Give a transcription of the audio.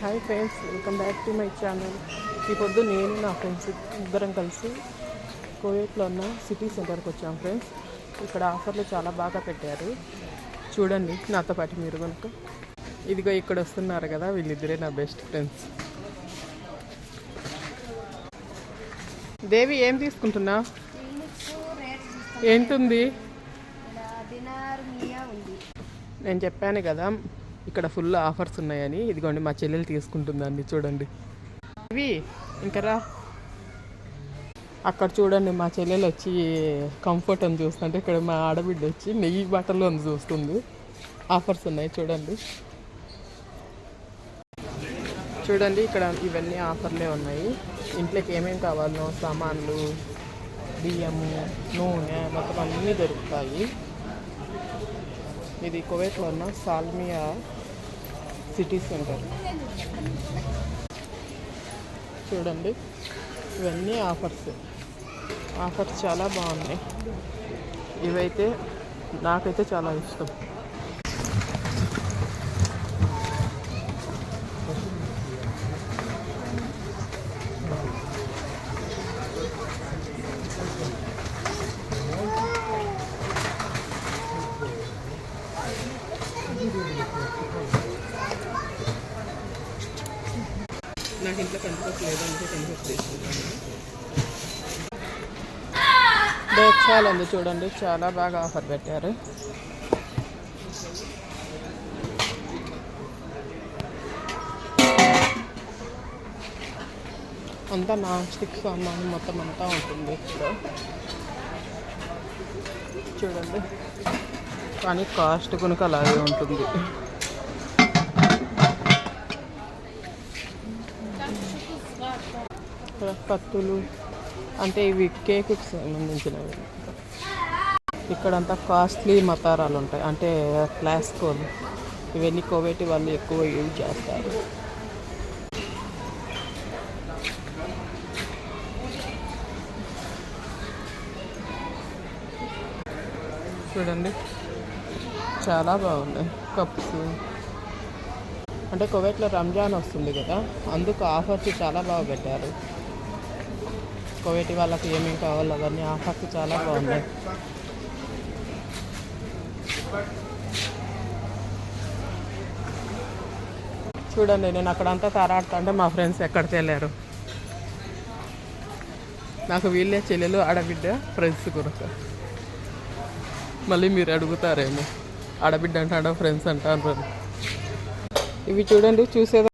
Hi friends, welcome back to my channel. ఈ పొద్దు నేను నా ఫ్రెండ్స్ ఇద్దరం కలిసి కోవేట్లో ఉన్న సిటీ సెంటర్కి వచ్చాం ఫ్రెండ్స్. ఇక్కడ ఆఫర్లు చాలా బాగా పెట్టారు. చూడండి నాతో పాటు మీరు కనుక. ఇదిగో ఇక్కడ వస్తున్నారు కదా, వీళ్ళిద్దరే నా బెస్ట్ ఫ్రెండ్స్. దేవి ఏం తీసుకుంటున్నా? ఏంటుంది? నేను చెప్పాను కదా ఇక్కడ ఫుల్ ఆఫర్స్ ఉన్నాయని. ఇదిగోండి మా చెల్లెలు తీసుకుంటుందండి, చూడండి. ఇవి ఇంకరా అక్కడ చూడండి, మా చెల్లెలు వచ్చి కంఫర్ట్ అని చూస్తుంటే ఇక్కడ మా ఆడబిడ్డ వచ్చి నెయ్యి బట్టలు అని చూస్తుంది. ఆఫర్స్ ఉన్నాయి చూడండి. చూడండి ఇక్కడ ఇవన్నీ ఆఫర్లే ఉన్నాయి. ఇంట్లోకి ఏమేమి కావాలో సామాన్లు, బియ్యము, నూనె మొత్తం అన్నీ దొరుకుతాయి. ఇది కువైట్లో ఉన్న సాల్మియా సిటీ సెంటర్. చూడండి ఇవన్నీ ఆఫర్స్ చాలా బాగున్నాయి. ఇవైతే నాకైతే చాలా ఇష్టం. నాకు ఇంట్లో కంఫర్ట్ లేదంటే కంఫర్ట్ తీసుకుంటాను. చాలా ఉంది చూడండి, చాలా బాగా ఆఫర్ పెట్టారు. అంతా నాన్ స్టిక్ సామాన్ మొత్తం అంతా ఉంటుంది ఇక్కడ చూడండి. కానీ కాస్ట్ కనుక అలాగే ఉంటుంది. కత్తులు అంటే ఇవి కేకుకి సంబంధించినవి. ఇక్కడంతా కాస్ట్లీ మతారాలు ఉంటాయి, అంటే ప్లాస్కోలు. ఇవన్నీ కోవేటి వాళ్ళు ఎక్కువ యూజ్ చేస్తారు. చూడండి చాలా బాగున్నాయి కప్స్. అంటే కువైట్లో రంజాన్ వస్తుంది కదా, అందుకు ఆఫర్స్ చాలా బాగా పెట్టారు. కువైటి వాళ్ళకి ఏమేమి కావాలో అవన్నీ ఆఫర్స్ చాలా బాగున్నాయి. చూడండి నేను అక్కడంతా తారాడుతా అంటే మా ఫ్రెండ్స్ ఎక్కడికి వెళ్ళారు. నాకు వీళ్ళే చెల్లెలు ఆడబిడ్డ ఫ్రెండ్స్ కొరకు. మళ్ళీ మీరు అడుగుతారేమో ఆడబిడ్డ అంటాడో ఫ్రెండ్స్ అంటారు. ఇవి చూడండి చూసేదా